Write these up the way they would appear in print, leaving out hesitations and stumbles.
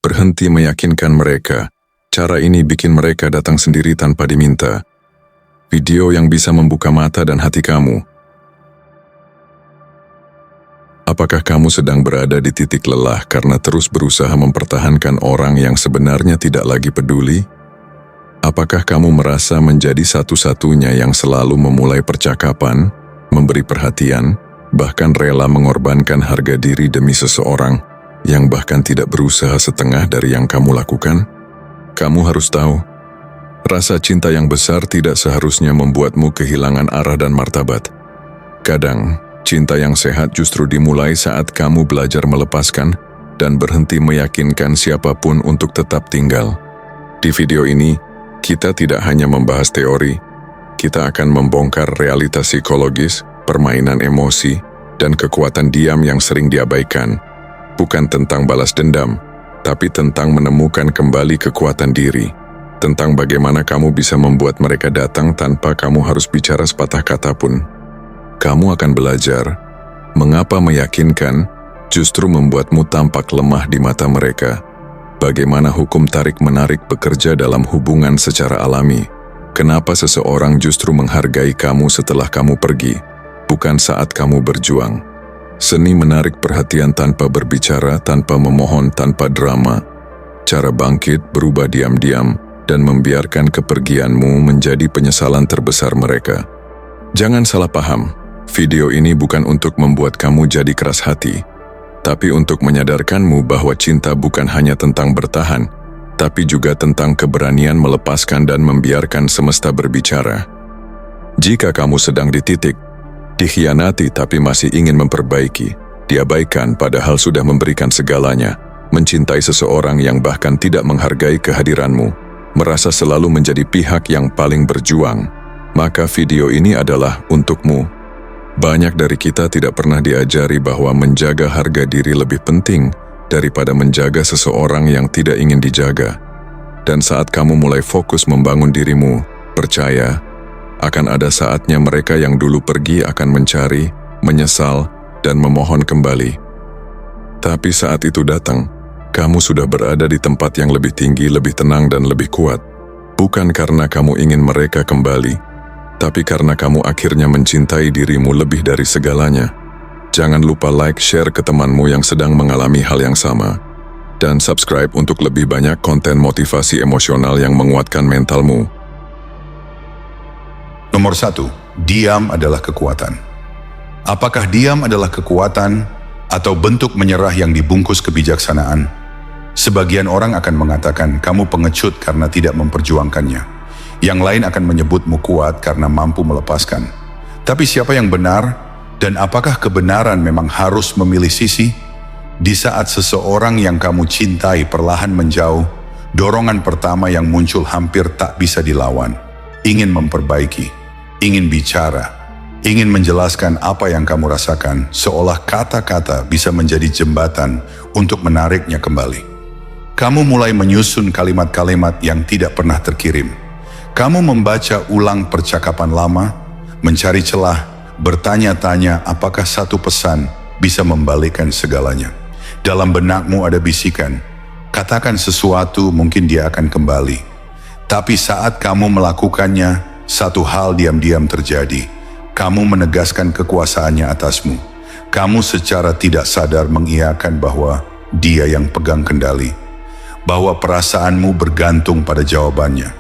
Berhenti meyakinkan mereka. Cara ini bikin mereka datang sendiri tanpa diminta. Video yang bisa membuka mata dan hati kamu. Apakah kamu sedang berada di titik lelah karena terus berusaha mempertahankan orang yang sebenarnya tidak lagi peduli? Apakah kamu merasa menjadi satu-satunya yang selalu memulai percakapan, memberi perhatian, bahkan rela mengorbankan harga diri demi seseorang yang bahkan tidak berusaha setengah dari yang kamu lakukan? Kamu harus tahu, rasa cinta yang besar tidak seharusnya membuatmu kehilangan arah dan martabat. Kadang, cinta yang sehat justru dimulai saat kamu belajar melepaskan dan berhenti meyakinkan siapapun untuk tetap tinggal. Di video ini, kita tidak hanya membahas teori, kita akan membongkar realitas psikologis, permainan emosi, dan kekuatan diam yang sering diabaikan. Bukan tentang balas dendam, tapi tentang menemukan kembali kekuatan diri. Tentang bagaimana kamu bisa membuat mereka datang tanpa kamu harus bicara sepatah kata pun. Kamu akan belajar mengapa meyakinkan justru membuatmu tampak lemah di mata mereka. Bagaimana hukum tarik-menarik bekerja dalam hubungan secara alami. Kenapa seseorang justru menghargai kamu setelah kamu pergi, bukan saat kamu berjuang. Seni menarik perhatian tanpa berbicara, tanpa memohon, tanpa drama. Cara bangkit, berubah diam-diam, dan membiarkan kepergianmu menjadi penyesalan terbesar mereka. Jangan salah paham, video ini bukan untuk membuat kamu jadi keras hati, tapi untuk menyadarkanmu bahwa cinta bukan hanya tentang bertahan, tapi juga tentang keberanian melepaskan dan membiarkan semesta berbicara. Jika kamu sedang di titik dikhianati tapi masih ingin memperbaiki, diabaikan padahal sudah memberikan segalanya, mencintai seseorang yang bahkan tidak menghargai kehadiranmu, merasa selalu menjadi pihak yang paling berjuang, maka video ini adalah untukmu. Banyak dari kita tidak pernah diajari bahwa menjaga harga diri lebih penting daripada menjaga seseorang yang tidak ingin dijaga. Dan saat kamu mulai fokus membangun dirimu, percaya, akan ada saatnya mereka yang dulu pergi akan mencari, menyesal, dan memohon kembali. Tapi saat itu datang, kamu sudah berada di tempat yang lebih tinggi, lebih tenang, dan lebih kuat. Bukan karena kamu ingin mereka kembali, tapi karena kamu akhirnya mencintai dirimu lebih dari segalanya. Jangan lupa like, share ke temanmu yang sedang mengalami hal yang sama. Dan subscribe untuk lebih banyak konten motivasi emosional yang menguatkan mentalmu. Nomor 1, diam adalah kekuatan. Apakah diam adalah kekuatan atau bentuk menyerah yang dibungkus kebijaksanaan? Sebagian orang akan mengatakan kamu pengecut karena tidak memperjuangkannya. Yang lain akan menyebutmu kuat karena mampu melepaskan. Tapi siapa yang benar? Dan apakah kebenaran memang harus memilih sisi? Di saat seseorang yang kamu cintai perlahan menjauh, dorongan pertama yang muncul hampir tak bisa dilawan. Ingin memperbaiki. Ingin bicara, ingin menjelaskan apa yang kamu rasakan, seolah kata-kata bisa menjadi jembatan untuk menariknya kembali. Kamu mulai menyusun kalimat-kalimat yang tidak pernah terkirim. Kamu membaca ulang percakapan lama, mencari celah, bertanya-tanya apakah satu pesan bisa membalikkan segalanya. Dalam benakmu ada bisikan, katakan sesuatu mungkin dia akan kembali. Tapi saat kamu melakukannya, satu hal diam-diam terjadi. Kamu menegaskan kekuasaannya atasmu. Kamu secara tidak sadar mengiyakan bahwa dia yang pegang kendali. Bahwa perasaanmu bergantung pada jawabannya.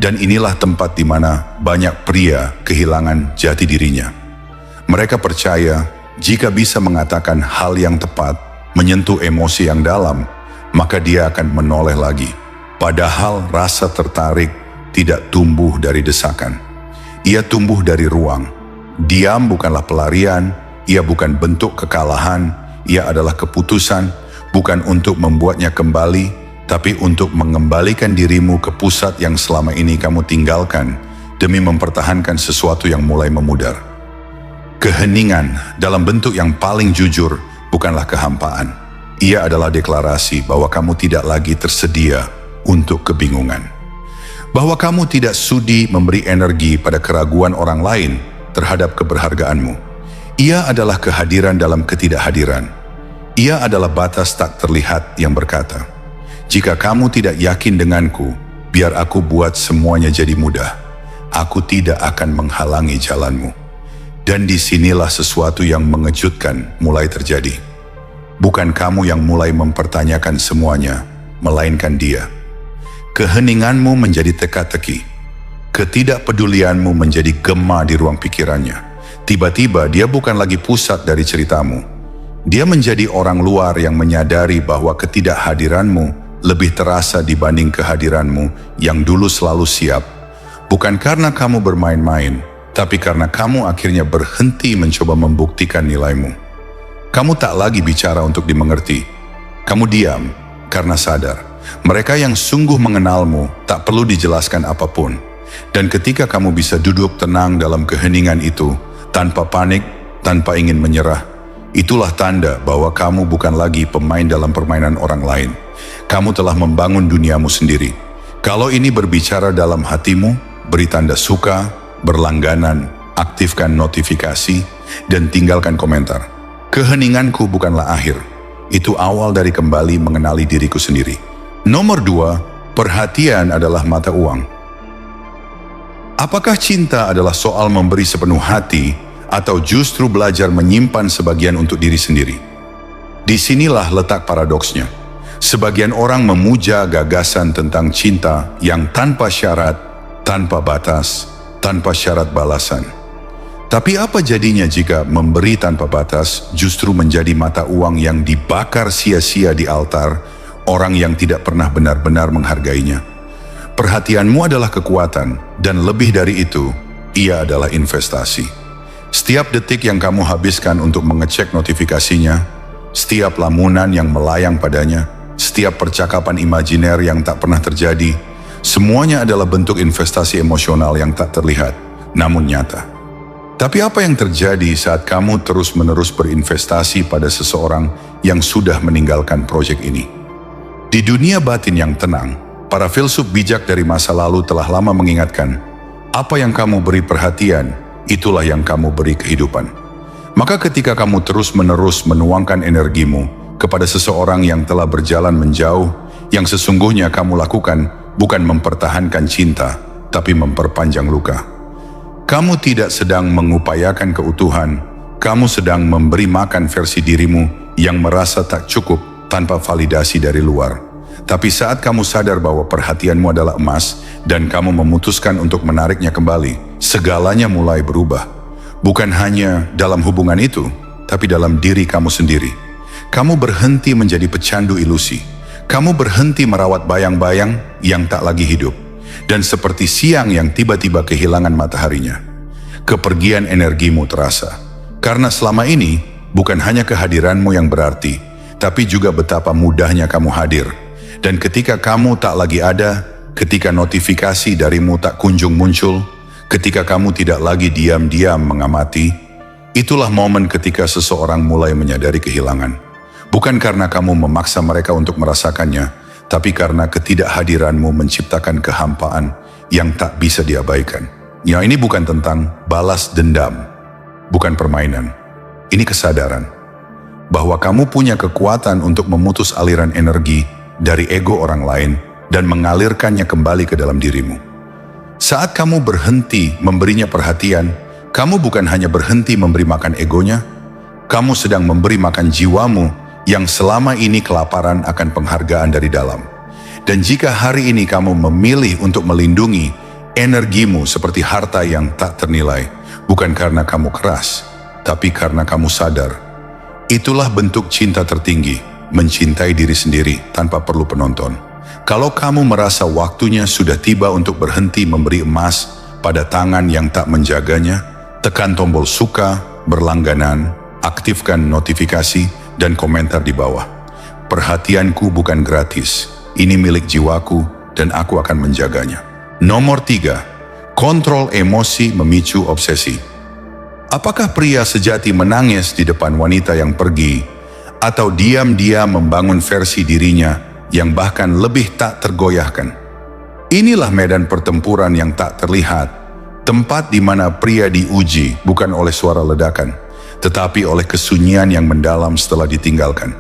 Dan inilah tempat di mana banyak pria kehilangan jati dirinya. Mereka percaya jika bisa mengatakan hal yang tepat, menyentuh emosi yang dalam, maka dia akan menoleh lagi. Padahal rasa tertarik tidak tumbuh dari desakan. Ia tumbuh dari ruang. Diam bukanlah pelarian, ia bukan bentuk kekalahan, ia adalah keputusan, bukan untuk membuatnya kembali, tapi untuk mengembalikan dirimu ke pusat yang selama ini kamu tinggalkan demi mempertahankan sesuatu yang mulai memudar. Keheningan dalam bentuk yang paling jujur bukanlah kehampaan. Ia adalah deklarasi bahwa kamu tidak lagi tersedia untuk kebingungan. Bahwa kamu tidak sudi memberi energi pada keraguan orang lain terhadap keberhargaanmu. Ia adalah kehadiran dalam ketidakhadiran. Ia adalah batas tak terlihat yang berkata, Jika kamu tidak yakin denganku, biar aku buat semuanya jadi mudah. Aku tidak akan menghalangi jalanmu. Dan disinilah sesuatu yang mengejutkan mulai terjadi. Bukan kamu yang mulai mempertanyakan semuanya, melainkan dia. Keheninganmu menjadi teka-teki. Ketidakpedulianmu menjadi gema di ruang pikirannya. Tiba-tiba dia bukan lagi pusat dari ceritamu. Dia menjadi orang luar yang menyadari bahwa ketidakhadiranmu lebih terasa dibanding kehadiranmu yang dulu selalu siap. Bukan karena kamu bermain-main, tapi karena kamu akhirnya berhenti mencoba membuktikan nilaimu. Kamu tak lagi bicara untuk dimengerti. Kamu diam karena sadar. Mereka yang sungguh mengenalmu tak perlu dijelaskan apapun. Dan ketika kamu bisa duduk tenang dalam keheningan itu, tanpa panik, tanpa ingin menyerah, itulah tanda bahwa kamu bukan lagi pemain dalam permainan orang lain. Kamu telah membangun duniamu sendiri. Kalau ini berbicara dalam hatimu, beri tanda suka, berlangganan, aktifkan notifikasi, dan tinggalkan komentar. Keheninganku bukanlah akhir. Itu awal dari kembali mengenali diriku sendiri. Nomor 2, perhatian adalah mata uang. Apakah cinta adalah soal memberi sepenuh hati atau justru belajar menyimpan sebagian untuk diri sendiri? Disinilah letak paradoksnya. Sebagian orang memuja gagasan tentang cinta yang tanpa syarat, tanpa batas, tanpa syarat balasan. Tapi apa jadinya jika memberi tanpa batas justru menjadi mata uang yang dibakar sia-sia di altar orang yang tidak pernah benar-benar menghargainya? Perhatianmu adalah kekuatan, dan lebih dari itu, ia adalah investasi. Setiap detik yang kamu habiskan untuk mengecek notifikasinya, setiap lamunan yang melayang padanya, setiap percakapan imajiner yang tak pernah terjadi, semuanya adalah bentuk investasi emosional yang tak terlihat, namun nyata. Tapi apa yang terjadi saat kamu terus-menerus berinvestasi pada seseorang yang sudah meninggalkan proyek ini? Di dunia batin yang tenang, para filsuf bijak dari masa lalu telah lama mengingatkan, apa yang kamu beri perhatian, itulah yang kamu beri kehidupan. Maka ketika kamu terus-menerus menuangkan energimu kepada seseorang yang telah berjalan menjauh, yang sesungguhnya kamu lakukan bukan mempertahankan cinta, tapi memperpanjang luka. Kamu tidak sedang mengupayakan keutuhan, kamu sedang memberi makan versi dirimu yang merasa tak cukup tanpa validasi dari luar. Tapi saat kamu sadar bahwa perhatianmu adalah emas dan kamu memutuskan untuk menariknya kembali, segalanya mulai berubah. Bukan hanya dalam hubungan itu, tapi dalam diri kamu sendiri. Kamu berhenti menjadi pecandu ilusi. Kamu berhenti merawat bayang-bayang yang tak lagi hidup. Dan seperti siang yang tiba-tiba kehilangan mataharinya, kepergian energimu terasa. Karena selama ini, bukan hanya kehadiranmu yang berarti, tapi juga betapa mudahnya kamu hadir. Dan ketika kamu tak lagi ada, ketika notifikasi darimu tak kunjung muncul, ketika kamu tidak lagi diam-diam mengamati, itulah momen ketika seseorang mulai menyadari kehilangan. Bukan karena kamu memaksa mereka untuk merasakannya, tapi karena ketidakhadiranmu menciptakan kehampaan yang tak bisa diabaikan. Ya, ini bukan tentang balas dendam, bukan permainan. Ini kesadaran bahwa kamu punya kekuatan untuk memutus aliran energi dari ego orang lain dan mengalirkannya kembali ke dalam dirimu. Saat kamu berhenti memberinya perhatian, kamu bukan hanya berhenti memberi makan egonya, kamu sedang memberi makan jiwamu yang selama ini kelaparan akan penghargaan dari dalam. Dan jika hari ini kamu memilih untuk melindungi energimu seperti harta yang tak ternilai, bukan karena kamu keras, tapi karena kamu sadar, itulah bentuk cinta tertinggi, mencintai diri sendiri tanpa perlu penonton. Kalau kamu merasa waktunya sudah tiba untuk berhenti memberi emas pada tangan yang tak menjaganya, tekan tombol suka, berlangganan, aktifkan notifikasi, dan komentar di bawah. Perhatianku bukan gratis, ini milik jiwaku dan aku akan menjaganya. Nomor 3, kontrol emosi memicu obsesi. Apakah pria sejati menangis di depan wanita yang pergi, atau diam-diam membangun versi dirinya yang bahkan lebih tak tergoyahkan? Inilah medan pertempuran yang tak terlihat, tempat di mana pria diuji bukan oleh suara ledakan, tetapi oleh kesunyian yang mendalam setelah ditinggalkan.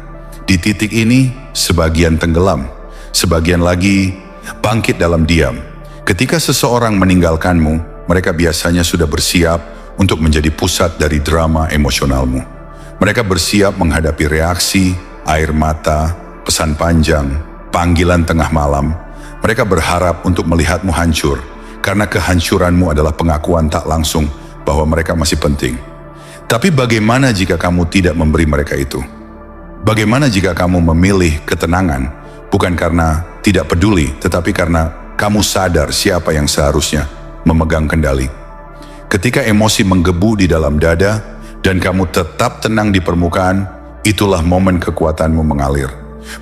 Di titik ini, sebagian tenggelam, Sebagian lagi bangkit dalam diam. Ketika seseorang meninggalkanmu, mereka biasanya sudah bersiap untuk menjadi pusat dari drama emosionalmu. Mereka bersiap menghadapi reaksi, air mata, pesan panjang, panggilan tengah malam. Mereka berharap untuk melihatmu hancur, karena kehancuranmu adalah pengakuan tak langsung bahwa mereka masih penting. Tapi bagaimana jika kamu tidak memberi mereka itu? Bagaimana jika kamu memilih ketenangan, bukan karena tidak peduli, tetapi karena kamu sadar siapa yang seharusnya memegang kendali? Ketika emosi menggebu di dalam dada, dan kamu tetap tenang di permukaan, itulah momen kekuatanmu mengalir.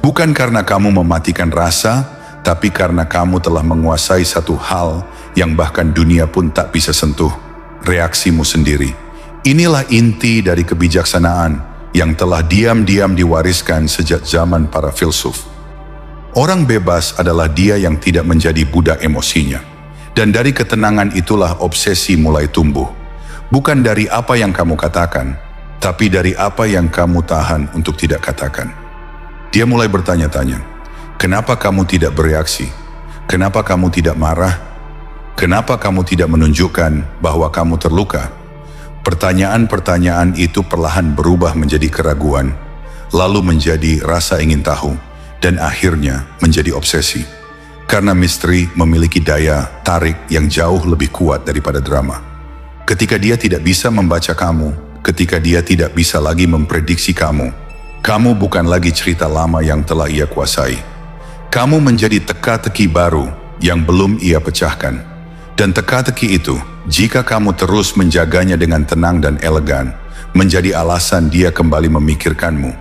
Bukan karena kamu mematikan rasa, tapi karena kamu telah menguasai satu hal yang bahkan dunia pun tak bisa sentuh, reaksimu sendiri. Inilah inti dari kebijaksanaan yang telah diam-diam diwariskan sejak zaman para filsuf. Orang bebas adalah dia yang tidak menjadi budak emosinya. Dan dari ketenangan itulah obsesi mulai tumbuh. Bukan dari apa yang kamu katakan, tapi dari apa yang kamu tahan untuk tidak katakan. Dia mulai bertanya-tanya, kenapa kamu tidak bereaksi? Kenapa kamu tidak marah? Kenapa kamu tidak menunjukkan bahwa kamu terluka? Pertanyaan-pertanyaan itu perlahan berubah menjadi keraguan, lalu menjadi rasa ingin tahu, dan akhirnya menjadi obsesi. Karena misteri memiliki daya tarik yang jauh lebih kuat daripada drama. Ketika dia tidak bisa membaca kamu, ketika dia tidak bisa lagi memprediksi kamu, kamu bukan lagi cerita lama yang telah ia kuasai. Kamu menjadi teka-teki baru yang belum ia pecahkan. Dan teka-teki itu, jika kamu terus menjaganya dengan tenang dan elegan, menjadi alasan dia kembali memikirkanmu,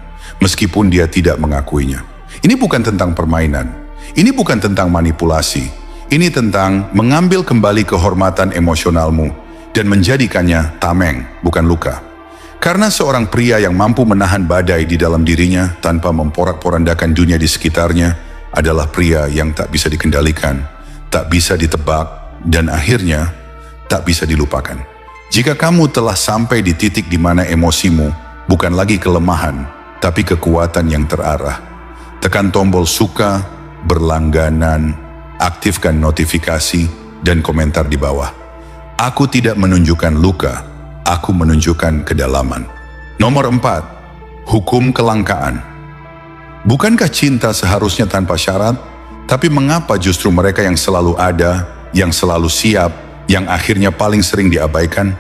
meskipun dia tidak mengakuinya. Ini bukan tentang permainan. Ini bukan tentang manipulasi. Ini tentang mengambil kembali kehormatan emosionalmu dan menjadikannya tameng, bukan luka. Karena seorang pria yang mampu menahan badai di dalam dirinya tanpa memporak-porandakan dunia di sekitarnya adalah pria yang tak bisa dikendalikan, tak bisa ditebak, dan akhirnya tak bisa dilupakan. Jika kamu telah sampai di titik di mana emosimu bukan lagi kelemahan, tapi kekuatan yang terarah, tekan tombol suka, berlangganan, aktifkan notifikasi, dan komentar di bawah. Aku tidak menunjukkan luka, aku menunjukkan kedalaman. Nomor 4, hukum kelangkaan. Bukankah cinta seharusnya tanpa syarat? Tapi mengapa justru mereka yang selalu ada, yang selalu siap, yang akhirnya paling sering diabaikan?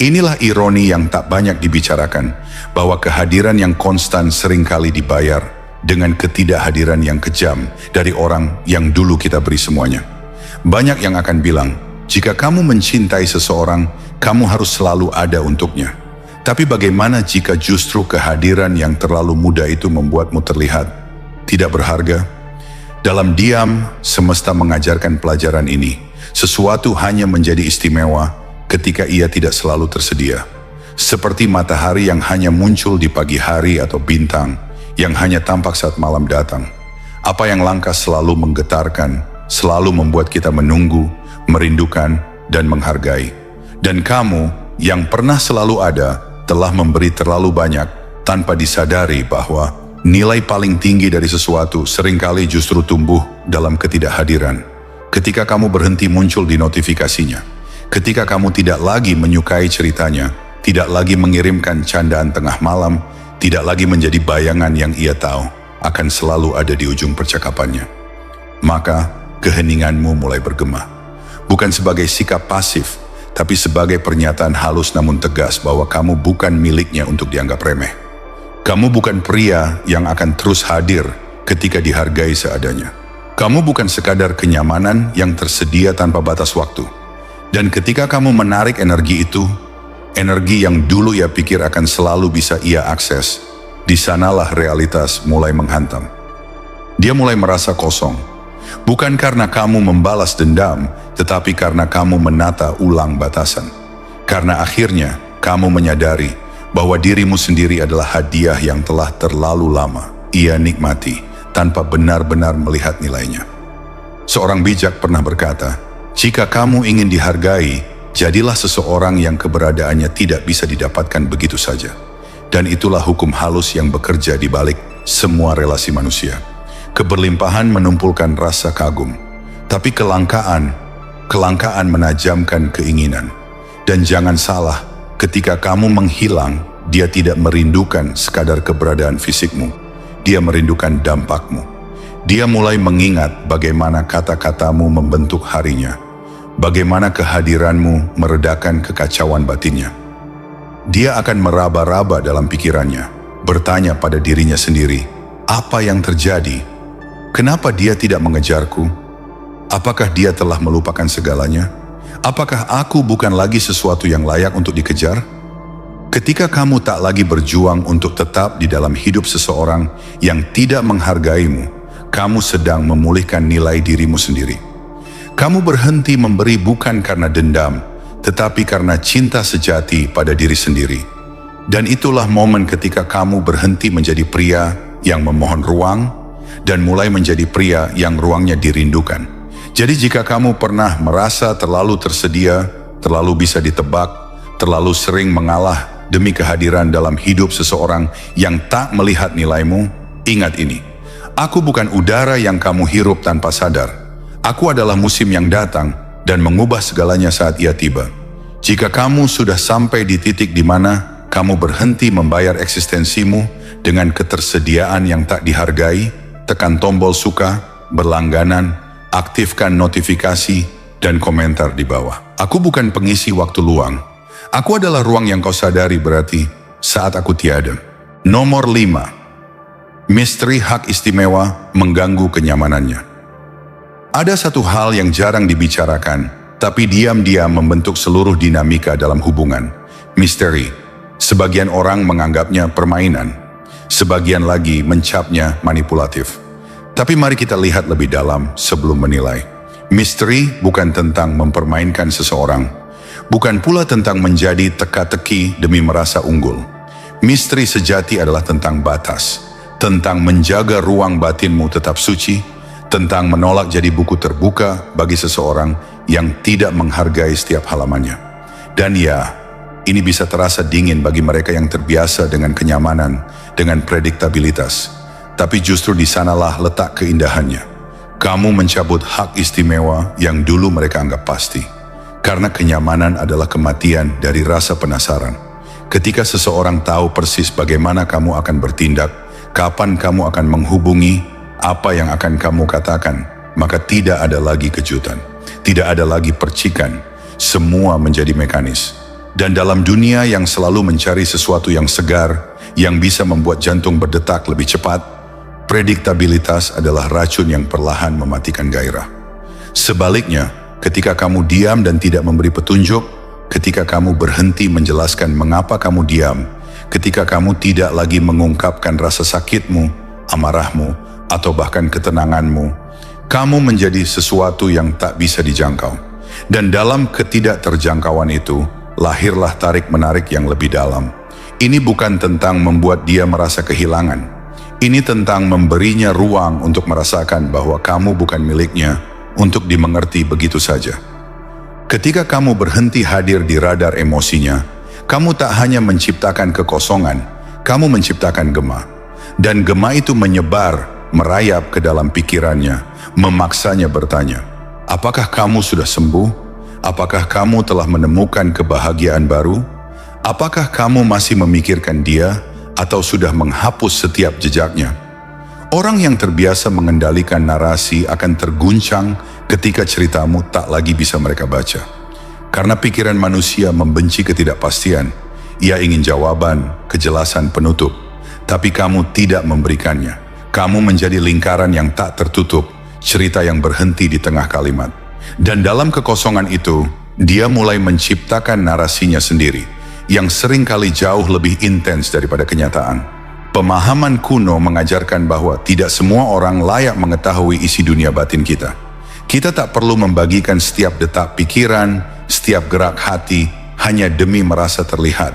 Inilah ironi yang tak banyak dibicarakan, bahwa kehadiran yang konstan seringkali dibayar dengan ketidakhadiran yang kejam dari orang yang dulu kita beri semuanya. Banyak yang akan bilang, jika kamu mencintai seseorang, kamu harus selalu ada untuknya. Tapi bagaimana jika justru kehadiran yang terlalu muda itu membuatmu terlihat tidak berharga? Dalam diam, semesta mengajarkan pelajaran ini. Sesuatu hanya menjadi istimewa ketika ia tidak selalu tersedia. Seperti matahari yang hanya muncul di pagi hari atau bintang yang hanya tampak saat malam datang. Apa yang langka selalu menggetarkan, selalu membuat kita menunggu, merindukan, dan menghargai. Dan kamu yang pernah selalu ada, telah memberi terlalu banyak tanpa disadari bahwa nilai paling tinggi dari sesuatu seringkali justru tumbuh dalam ketidakhadiran. Ketika kamu berhenti muncul di notifikasinya, ketika kamu tidak lagi menyukai ceritanya, tidak lagi mengirimkan candaan tengah malam, tidak lagi menjadi bayangan yang ia tahu akan selalu ada di ujung percakapannya, maka keheninganmu mulai bergema. Bukan sebagai sikap pasif, tapi sebagai pernyataan halus namun tegas bahwa kamu bukan miliknya untuk dianggap remeh. Kamu bukan pria yang akan terus hadir ketika dihargai seadanya. Kamu bukan sekadar kenyamanan yang tersedia tanpa batas waktu. Dan ketika kamu menarik energi itu, energi yang dulu ia pikir akan selalu bisa ia akses, di sanalah realitas mulai menghantam. Dia mulai merasa kosong, bukan karena kamu membalas dendam, tetapi karena kamu menata ulang batasan. Karena akhirnya kamu menyadari bahwa dirimu sendiri adalah hadiah yang telah terlalu lama ia nikmati tanpa benar-benar melihat nilainya. Seorang bijak pernah berkata, jika kamu ingin dihargai, jadilah seseorang yang keberadaannya tidak bisa didapatkan begitu saja. Dan itulah hukum halus yang bekerja di balik semua relasi manusia. Keberlimpahan menumpulkan rasa kagum, tapi kelangkaan menajamkan keinginan. Dan jangan salah, ketika kamu menghilang, dia tidak merindukan sekadar keberadaan fisikmu. Dia merindukan dampakmu. Dia mulai mengingat bagaimana kata-katamu membentuk harinya, bagaimana kehadiranmu meredakan kekacauan batinnya. Dia akan meraba-raba dalam pikirannya, bertanya pada dirinya sendiri, apa yang terjadi? Kenapa dia tidak mengejarku? Apakah dia telah melupakan segalanya? Apakah aku bukan lagi sesuatu yang layak untuk dikejar? Ketika kamu tak lagi berjuang untuk tetap di dalam hidup seseorang yang tidak menghargaimu, kamu sedang memulihkan nilai dirimu sendiri. Kamu berhenti memberi bukan karena dendam, tetapi karena cinta sejati pada diri sendiri. Dan itulah momen ketika kamu berhenti menjadi pria yang memohon ruang dan mulai menjadi pria yang ruangnya dirindukan. Jadi jika kamu pernah merasa terlalu tersedia, terlalu bisa ditebak, terlalu sering mengalah demi kehadiran dalam hidup seseorang yang tak melihat nilaimu, ingat ini. Aku bukan udara yang kamu hirup tanpa sadar. Aku adalah musim yang datang dan mengubah segalanya saat ia tiba. Jika kamu sudah sampai di titik di mana kamu berhenti membayar eksistensimu dengan ketersediaan yang tak dihargai, tekan tombol suka, berlangganan, aktifkan notifikasi, dan komentar di bawah. Aku bukan pengisi waktu luang. Aku adalah ruang yang kau sadari berarti saat aku tiada. Nomor 5. Misteri hak istimewa mengganggu kenyamanannya. Ada satu hal yang jarang dibicarakan, tapi diam-diam membentuk seluruh dinamika dalam hubungan. Misteri. Sebagian orang menganggapnya permainan, sebagian lagi mencapnya manipulatif. Tapi mari kita lihat lebih dalam sebelum menilai. Misteri bukan tentang mempermainkan seseorang, bukan pula tentang menjadi teka-teki demi merasa unggul. Misteri sejati adalah tentang batas, tentang menjaga ruang batinmu tetap suci, tentang menolak jadi buku terbuka bagi seseorang yang tidak menghargai setiap halamannya. Dan ya, ini bisa terasa dingin bagi mereka yang terbiasa dengan kenyamanan, dengan prediktabilitas. Tapi justru di sanalah letak keindahannya. Kamu mencabut hak istimewa yang dulu mereka anggap pasti. Karena kenyamanan adalah kematian dari rasa penasaran. Ketika seseorang tahu persis bagaimana kamu akan bertindak, kapan kamu akan menghubungi, apa yang akan kamu katakan, maka tidak ada lagi kejutan, tidak ada lagi percikan, semua menjadi mekanis. Dan dalam dunia yang selalu mencari sesuatu yang segar, yang bisa membuat jantung berdetak lebih cepat, prediktabilitas adalah racun yang perlahan mematikan gairah. Sebaliknya, ketika kamu diam dan tidak memberi petunjuk, ketika kamu berhenti menjelaskan mengapa kamu diam, ketika kamu tidak lagi mengungkapkan rasa sakitmu, amarahmu, atau bahkan ketenanganmu, kamu menjadi sesuatu yang tak bisa dijangkau. Dan dalam ketidakterjangkauan itu, lahirlah tarik-menarik yang lebih dalam. Ini bukan tentang membuat dia merasa kehilangan. Ini tentang memberinya ruang untuk merasakan bahwa kamu bukan miliknya, untuk dimengerti begitu saja. Ketika kamu berhenti hadir di radar emosinya, kamu tak hanya menciptakan kekosongan, kamu menciptakan gema. Dan gema itu menyebar, merayap ke dalam pikirannya, memaksanya bertanya, apakah kamu sudah sembuh? Apakah kamu telah menemukan kebahagiaan baru? Apakah kamu masih memikirkan dia atau sudah menghapus setiap jejaknya? Orang yang terbiasa mengendalikan narasi akan terguncang ketika ceritamu tak lagi bisa mereka baca. Karena pikiran manusia membenci ketidakpastian. Ia ingin jawaban, kejelasan penutup. Tapi kamu tidak memberikannya. Kamu menjadi lingkaran yang tak tertutup, cerita yang berhenti di tengah kalimat. Dan dalam kekosongan itu, dia mulai menciptakan narasinya sendiri, yang seringkali jauh lebih intens daripada kenyataan. Pemahaman kuno mengajarkan bahwa tidak semua orang layak mengetahui isi dunia batin kita. Kita tak perlu membagikan setiap detak pikiran, setiap gerak hati, hanya demi merasa terlihat.